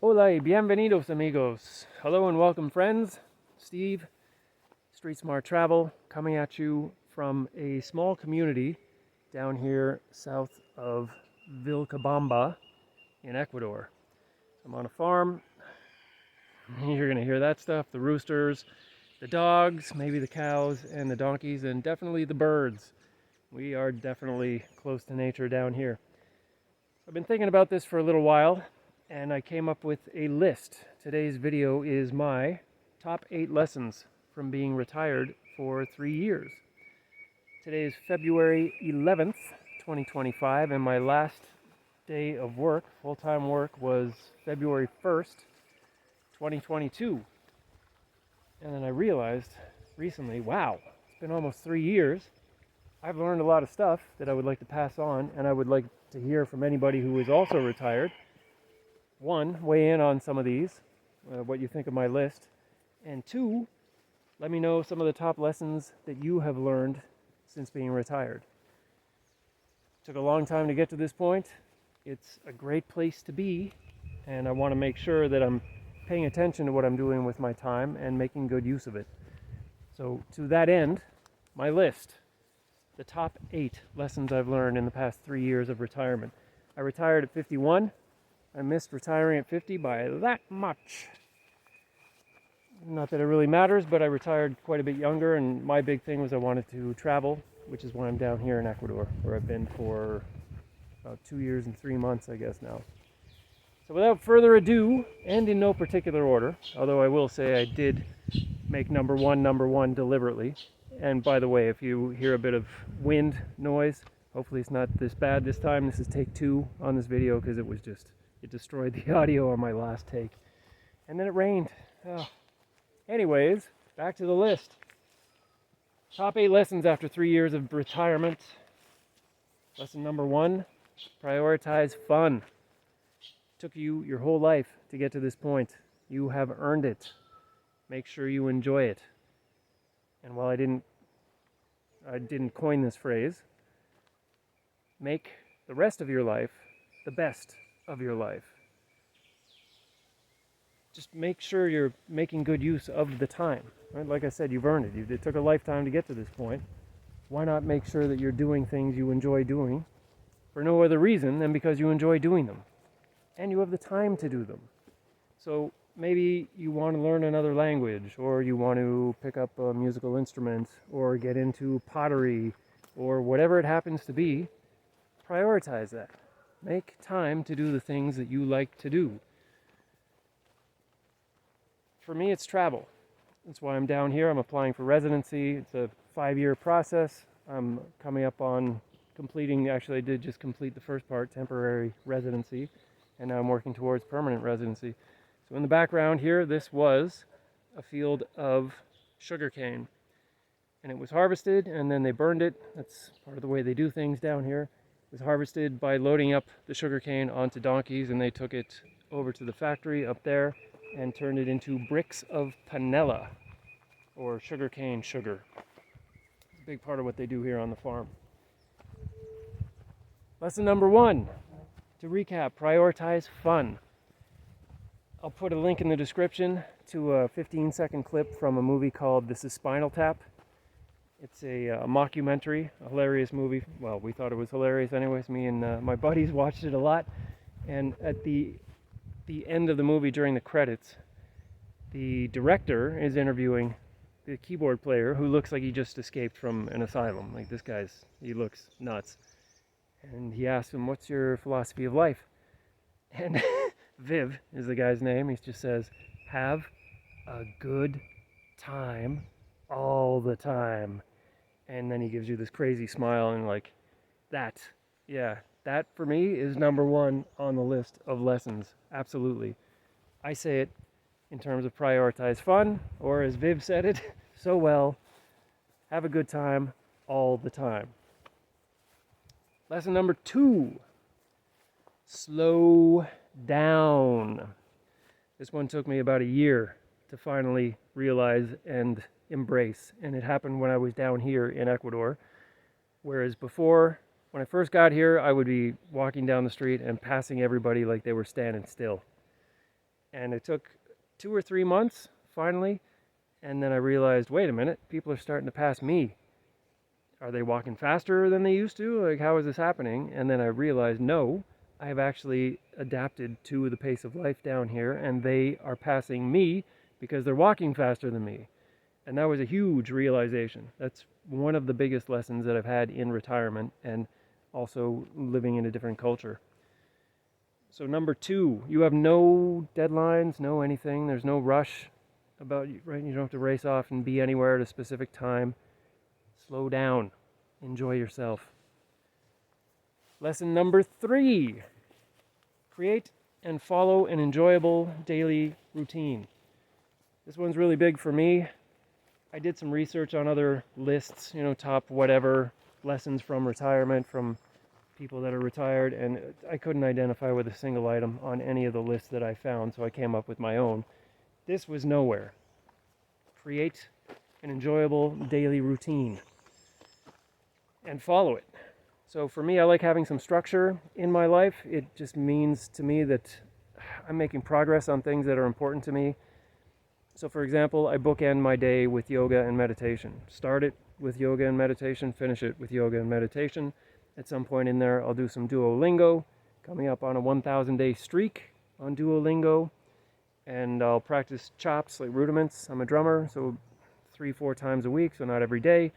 Hola y bienvenidos amigos. Hello and welcome friends. Steve, Street Smart Travel, coming at you from a small community down here south of Vilcabamba in Ecuador. I'm on a farm. You're going to hear that stuff, the roosters, the dogs, maybe the cows and the donkeys, and definitely the birds. We are definitely close to nature down here. I've been thinking about this for a little while, and I came up with a list. Today's video is my top 8 lessons from being retired for 3 years. Today is February 11th, 2025, and my last day of work, full-time work, was February 1st, 2022. And then I realized recently, wow, it's been almost 3 years. I've learned a lot of stuff that I would like to pass on, and I would like to hear from anybody who is also retired. One, weigh in on some of these, what you think of my list. And two, let me know some of the top lessons that you have learned since being retired. Took a long time to get to this point. It's a great place to be, and I want to make sure that I'm paying attention to what I'm doing with my time and making good use of it. So to that end, my list. The top 8 lessons I've learned in the past 3 years of retirement. I retired at 51. I missed retiring at 50 by that much. Not that it really matters, but I retired quite a bit younger, and my big thing was I wanted to travel, which is why I'm down here in Ecuador, where I've been for about 2 years and 3 months, I guess now. So without further ado, and in no particular order, although I will say I did make number one deliberately. And by the way, if you hear a bit of wind noise, hopefully it's not this bad this time. This is take 2 on this video because it destroyed the audio on my last take. And then it rained. Oh. Anyways, back to the list. Top 8 lessons after 3 years of retirement. Lesson number 1, prioritize fun. Took you your whole life to get to this point. You have earned it. Make sure you enjoy it. And while I didn't coin this phrase, make the rest of your life the best of your life. Just make sure you're making good use of the time. Right? Like I said, you've earned it. It took a lifetime to get to this point. Why not make sure that you're doing things you enjoy doing for no other reason than because you enjoy doing them? And you have the time to do them. So maybe you want to learn another language, or you want to pick up a musical instrument, or get into pottery, or whatever it happens to be. Prioritize that. Make time to do the things that you like to do. For me, it's travel. That's why I'm down here. I'm applying for residency. It's a 5-year process. I'm coming up on completing, actually I did just complete the first part, temporary residency, and now I'm working towards permanent residency. So in the background here, this was a field of sugarcane. And it was harvested, and then they burned it. That's part of the way they do things down here. It was harvested by loading up the sugarcane onto donkeys, and they took it over to the factory up there and turned it into bricks of panela, or sugarcane sugar. It's a big part of what they do here on the farm. Lesson number 1, to recap, prioritize fun. I'll put a link in the description to a 15-second clip from a movie called This is Spinal Tap. It's a mockumentary, a hilarious movie. Well, we thought it was hilarious anyways. Me and my buddies watched it a lot. And at the end of the movie, during the credits, the director is interviewing the keyboard player, who looks like he just escaped from an asylum. Like, this he looks nuts. And he asks him, "What's your philosophy of life?" And Viv is the guy's name. He just says, "Have a good time all the time." And then he gives you this crazy smile, and like, that for me is number 1 on the list of lessons. Absolutely. I say it in terms of prioritize fun, or as Viv said it so well, have a good time all the time. Lesson number 2, slow down. This one took me about a year to finally realize and embrace, and it happened when I was down here in Ecuador. Whereas before, when I first got here, I would be walking down the street and passing everybody like they were standing still. And it took 2 or 3 months finally. And then I realized, wait a minute, people are starting to pass me. Are they walking faster than they used to? Like, how is this happening? And then I realized, no, I have actually adapted to the pace of life down here, and they are passing me because they're walking faster than me. And that was a huge realization. That's one of the biggest lessons that I've had in retirement and also living in a different culture. So number 2, you have no deadlines, no anything. There's no rush about you, right? You don't have to race off and be anywhere at a specific time. Slow down. Enjoy yourself. Lesson number 3. Create and follow an enjoyable daily routine. This one's really big for me. I did some research on other lists, top whatever lessons from retirement from people that are retired, and I couldn't identify with a single item on any of the lists that I found, so I came up with my own. This was nowhere. Create an enjoyable daily routine and follow it. So for me, I like having some structure in my life. It just means to me that I'm making progress on things that are important to me. So for example, I bookend my day with yoga and meditation. Start it with yoga and meditation, finish it with yoga and meditation. At some point in there, I'll do some Duolingo, coming up on a 1,000-day streak on Duolingo. And I'll practice chops, like rudiments. I'm a drummer, so 3-4 times a week, so not every day.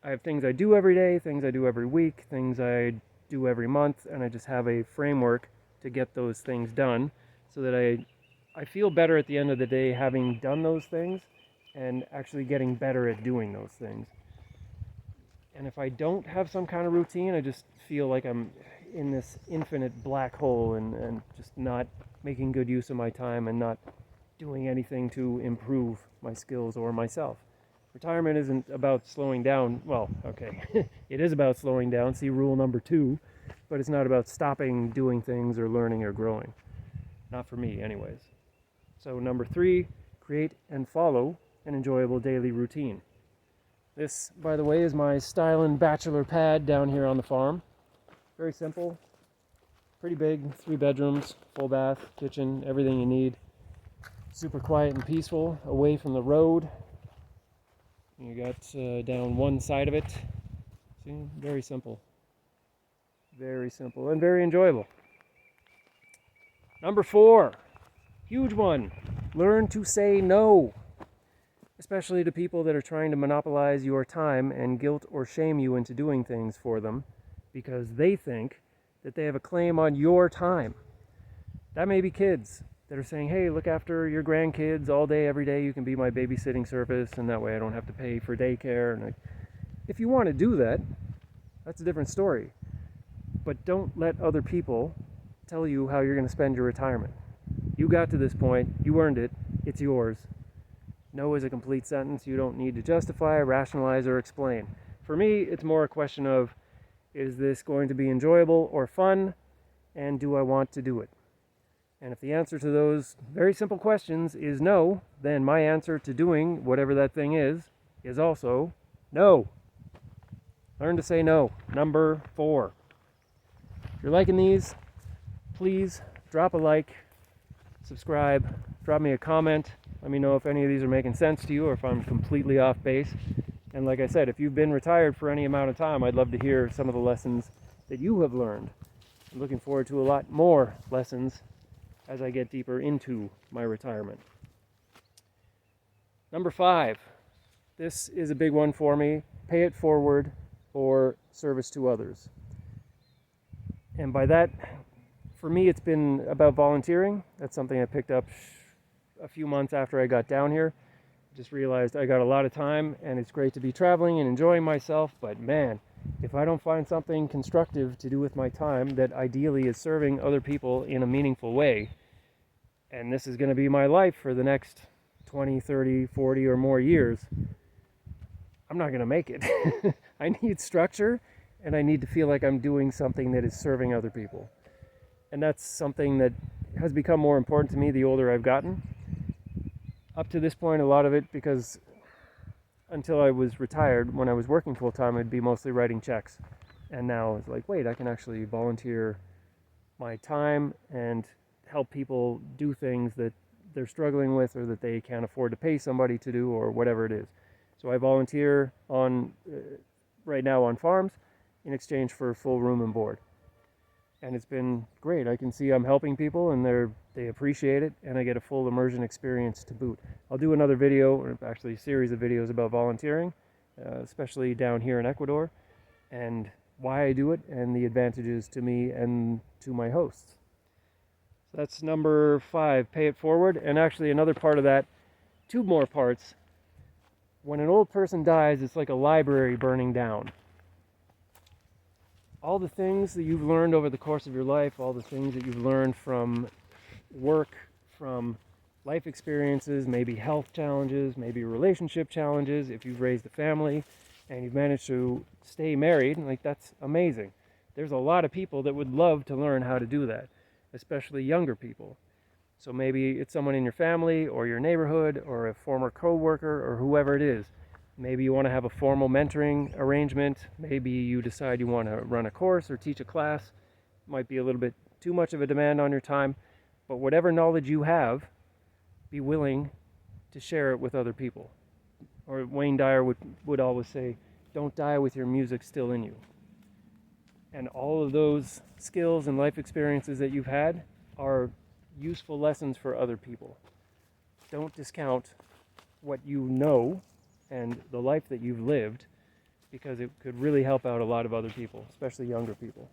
I have things I do every day, things I do every week, things I do every month, and I just have a framework to get those things done so that I feel better at the end of the day having done those things and actually getting better at doing those things. And if I don't have some kind of routine, I just feel like I'm in this infinite black hole and just not making good use of my time and not doing anything to improve my skills or myself. Retirement isn't about slowing down. Well, okay, it is about slowing down. See rule number 2, but it's not about stopping doing things or learning or growing. Not for me, anyways. So number 3, create and follow an enjoyable daily routine. This, by the way, is my Stylin bachelor pad down here on the farm. Very simple, pretty big, 3 bedrooms, full bath, kitchen, everything you need. Super quiet and peaceful, away from the road. You got down one side of it. See, very simple. Very simple and very enjoyable. Number 4, huge one. Learn to say no, especially to people that are trying to monopolize your time and guilt or shame you into doing things for them because they think that they have a claim on your time. That may be kids that are saying, hey, look after your grandkids all day, every day. You can be my babysitting service, and that way I don't have to pay for daycare. And if you want to do that, that's a different story. But don't let other people tell you how you're going to spend your retirement. You got to this point. You earned it. It's yours. No is a complete sentence. You don't need to justify, rationalize, or explain. For me, it's more a question of, is this going to be enjoyable or fun, and do I want to do it? And if the answer to those very simple questions is no, then my answer to doing whatever that thing is also no. Learn to say no. Number 4. If you're liking these, please drop a like, subscribe, drop me a comment. Let me know if any of these are making sense to you or if I'm completely off base. And like I said, if you've been retired for any amount of time, I'd love to hear some of the lessons that you have learned. I'm looking forward to a lot more lessons as I get deeper into my retirement. Number 5. This is a big one for me. Pay it forward or service to others. And by that, for me, it's been about volunteering. That's something I picked up a few months after I got down here. Just realized I got a lot of time and it's great to be traveling and enjoying myself, but man, if I don't find something constructive to do with my time that ideally is serving other people in a meaningful way, and this is going to be my life for the next 20, 30, 40 or more years, I'm not going to make it. I need structure and I need to feel like I'm doing something that is serving other people. And that's something that has become more important to me the older I've gotten. Up to this point, a lot of it because until I was retired, when I was working full time, I'd be mostly writing checks. And now it's like, wait, I can actually volunteer my time and help people do things that they're struggling with or that they can't afford to pay somebody to do or whatever it is. So I volunteer on right now on farms in exchange for full room and board. And it's been great. I can see I'm helping people and they appreciate it, and I get a full immersion experience to boot. I'll do another video, or actually a series of videos about volunteering, especially down here in Ecuador, and why I do it and the advantages to me and to my hosts. So that's number 5, pay it forward. And actually another part of that, 2 more parts. When an old person dies, it's like a library burning down. All the things that you've learned over the course of your life, all the things that you've learned from work, from life experiences, maybe health challenges, maybe relationship challenges, if you've raised a family and you've managed to stay married, like that's amazing. There's a lot of people that would love to learn how to do that, especially younger people. So maybe it's someone in your family or your neighborhood or a former co-worker or whoever it is. Maybe you want to have a formal mentoring arrangement. Maybe you decide you want to run a course or teach a class. Might be a little bit too much of a demand on your time, but whatever knowledge you have, be willing to share it with other people. Or Wayne Dyer would always say, don't die with your music still in you. And all of those skills and life experiences that you've had are useful lessons for other people. Don't discount what you know and the life that you've lived, because it could really help out a lot of other people, especially younger people.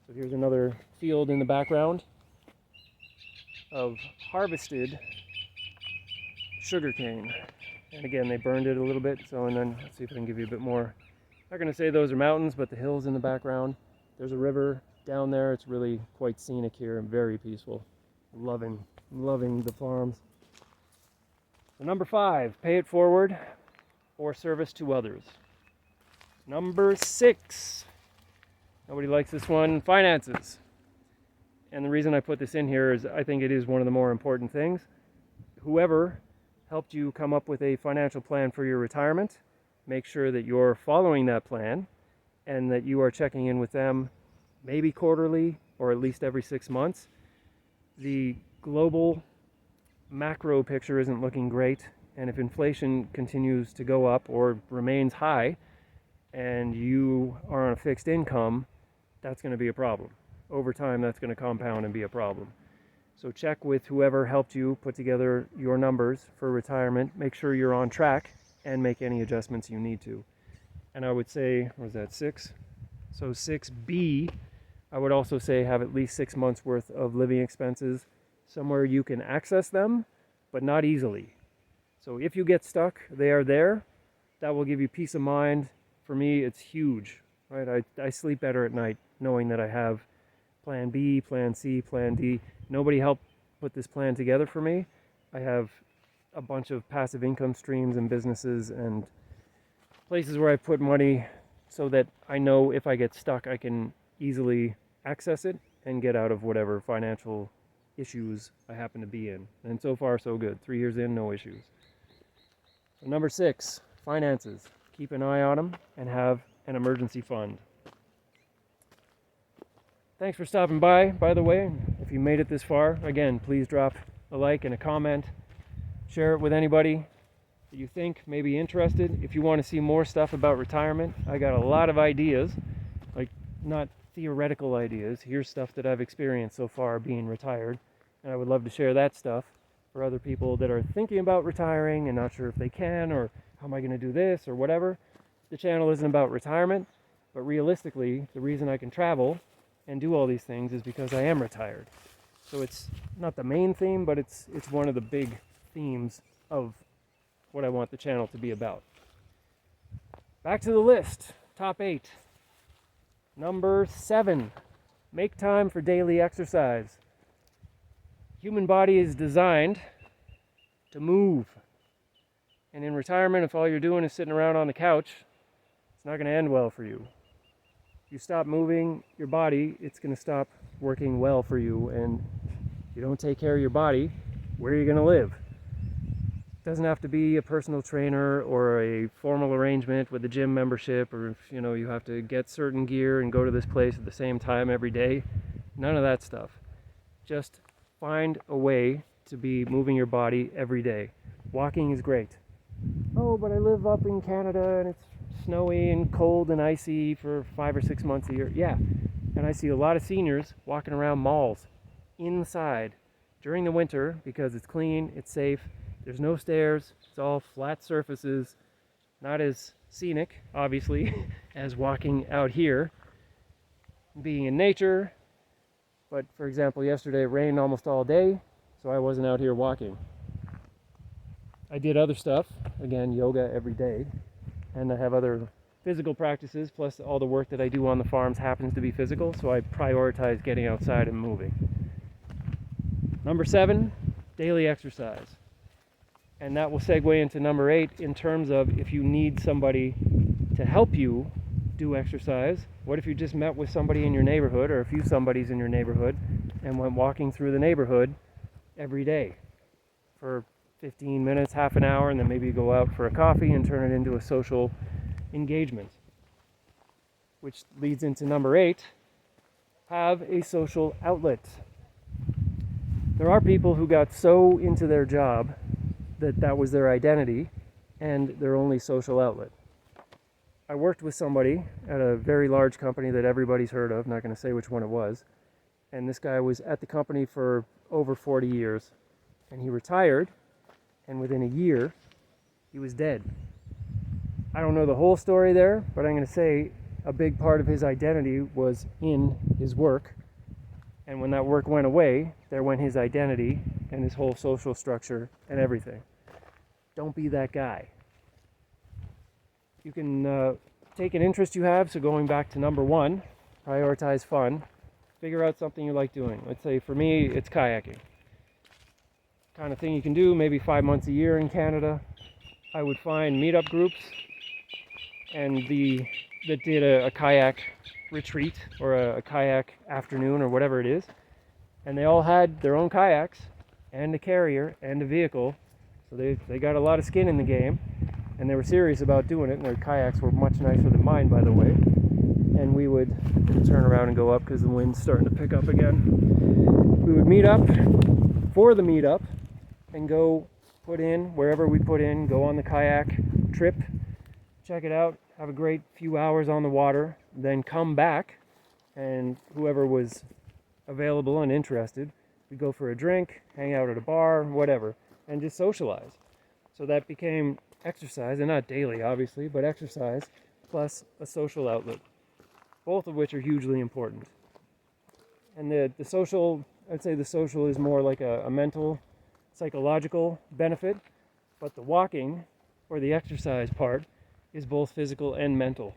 So here's another field in the background of harvested sugarcane. And again, they burned it a little bit, so, and then let's see if I can give you a bit more. I'm not going to say those are mountains, but the hills in the background. There's a river down there. It's really quite scenic here and very peaceful. Loving the farms. So number 5, pay it forward or service to others. Number 6, nobody likes this one, finances. And the reason I put this in here is I think it is one of the more important things. Whoever helped you come up with a financial plan for your retirement, make sure that you're following that plan and that you are checking in with them maybe quarterly or at least every 6 months. The global macro picture isn't looking great, and if inflation continues to go up or remains high and you are on a fixed income, that's going to be a problem. Over time, that's going to compound and be a problem. So check with whoever helped you put together your numbers for retirement. Make sure you're on track and make any adjustments you need to. And I would say, what was that, 6? So 6B, I would also say have at least 6 months worth of living expenses somewhere you can access them, but not easily. So if you get stuck, they are there. That will give you peace of mind. For me, it's huge, right? I sleep better at night knowing that I have plan B, plan C, plan D. Nobody helped put this plan together for me. I have a bunch of passive income streams and businesses and places where I put money so that I know if I get stuck, I can easily access it and get out of whatever financial issues I happen to be in. And so far, so good. 3 years in, no issues. So number 6, finances. Keep an eye on them and have an emergency fund. Thanks for stopping by the way. If you made it this far, again, please drop a like and a comment. Share it with anybody that you think may be interested. If you want to see more stuff about retirement, I got a lot of ideas, like not theoretical ideas. Here's stuff that I've experienced so far being retired, and I would love to share that stuff for other people that are thinking about retiring and not sure if they can, or how am I going to do this or whatever. The channel isn't about retirement, but realistically, the reason I can travel and do all these things is because I am retired. So it's not the main theme, but it's one of the big themes of what I want the channel to be about. Back to the list, top 8. Number 7, make time for daily exercise. Human body is designed to move. And in retirement, if all you're doing is sitting around on the couch, it's not going to end well for you. If you stop moving your body, it's going to stop working well for you. And if you don't take care of your body, where are you going to live? It doesn't have to be a personal trainer or a formal arrangement with a gym membership, or if you have to get certain gear and go to this place at the same time every day. None of that stuff. Just find a way to be moving your body every day. Walking is great. Oh, but I live up in Canada and it's snowy and cold and icy for 5 or 6 months a year. Yeah, and I see a lot of seniors walking around malls inside during the winter because it's clean, it's safe, there's no stairs, it's all flat surfaces, not as scenic, obviously, as walking out here, being in nature. But for example, yesterday it rained almost all day, so I wasn't out here walking. I did other stuff, again, yoga every day, and I have other physical practices, plus all the work that I do on the farms happens to be physical, so I prioritize getting outside and moving. Number 7, daily exercise. And that will segue into number 8 in terms of if you need somebody to help you do exercise. What if you just met with somebody in your neighborhood, or a few somebodies in your neighborhood, and went walking through the neighborhood every day for 15 minutes, half an hour, and then maybe you go out for a coffee and turn it into a social engagement. Which leads into number 8, have a social outlet. There are people who got so into their job that that was their identity and their only social outlet. I worked with somebody at a very large company that everybody's heard of, not going to say which one it was, and this guy was at the company for over 40 years, and he retired, and within a year, he was dead. I don't know the whole story there, but I'm going to say a big part of his identity was in his work, and when that work went away, there went his identity and his whole social structure and everything. Don't be that guy. You can take an interest you have, so going back to number 1, prioritize fun. Figure out something you like doing. Let's say for me, it's kayaking. Kind of thing you can do maybe 5 months a year in Canada. I would find meetup groups and that did a kayak retreat or a kayak afternoon or whatever it is, and they all had their own kayaks and a carrier and a vehicle, so they got a lot of skin in the game, and they were serious about doing it, and their kayaks were much nicer than mine, by the way. And we would turn around and go up because the wind's starting to pick up again. We would meet up for the meetup and go put in wherever we put in, go on the kayak trip, check it out, have a great few hours on the water, then come back, and whoever was available and interested, we'd go for a drink, hang out at a bar, whatever, and just socialize. So that became exercise, and not daily obviously, but exercise plus a social outlet, both of which are hugely important. And the social, I'd say the social is more like a mental, psychological benefit, but the walking or the exercise part is both physical and mental.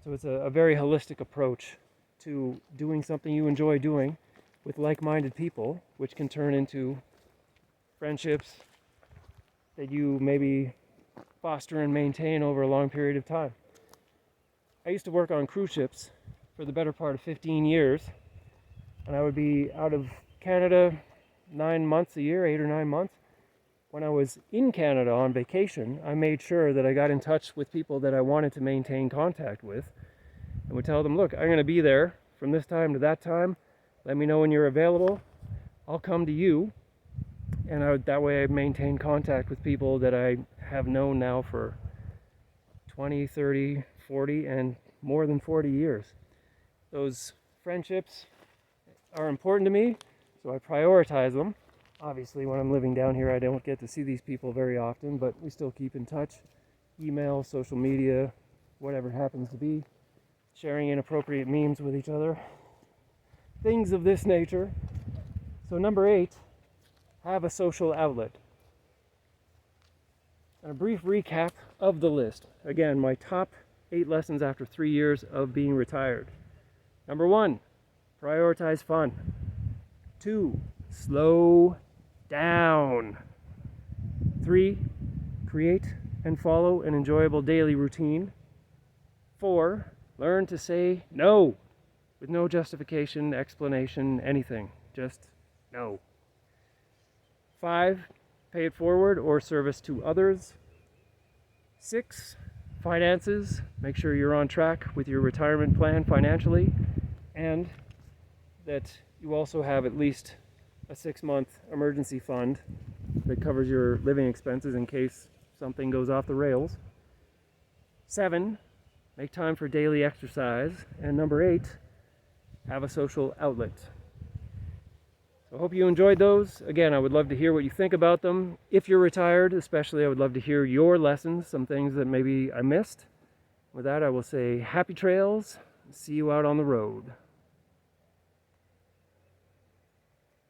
So it's a very holistic approach to doing something you enjoy doing with like-minded people, which can turn into friendships that you maybe foster and maintain over a long period of time. I used to work on cruise ships for the better part of 15 years, and I would be out of Canada 9 months a year, 8 or 9 months. When I was in Canada on vacation, I made sure that I got in touch with people that I wanted to maintain contact with, and would tell them, look, I'm going to be there from this time to that time. Let me know when you're available. I'll come to you. And that way I maintain contact with people that I have known now for 20, 30, 40, and more than 40 years. Those friendships are important to me, so I prioritize them. Obviously, when I'm living down here, I don't get to see these people very often, but we still keep in touch. Email, social media, whatever it happens to be. Sharing inappropriate memes with each other. Things of this nature. So number 8, have a social outlet. And a brief recap of the list. Again, my top 8 lessons after 3 years of being retired. Number 1, prioritize fun. 2, slow down. 3, create and follow an enjoyable daily routine. 4, learn to say no with no justification, explanation, anything. Just no. 5, pay it forward or service to others. 6, finances. Make sure you're on track with your retirement plan financially, and that you also have at least a 6-month emergency fund that covers your living expenses in case something goes off the rails. 7, make time for daily exercise. And number 8, have a social outlet. So I hope you enjoyed those. Again, I would love to hear what you think about them. If you're retired, especially, I would love to hear your lessons, some things that maybe I missed. With that, I will say happy trails. See you out on the road.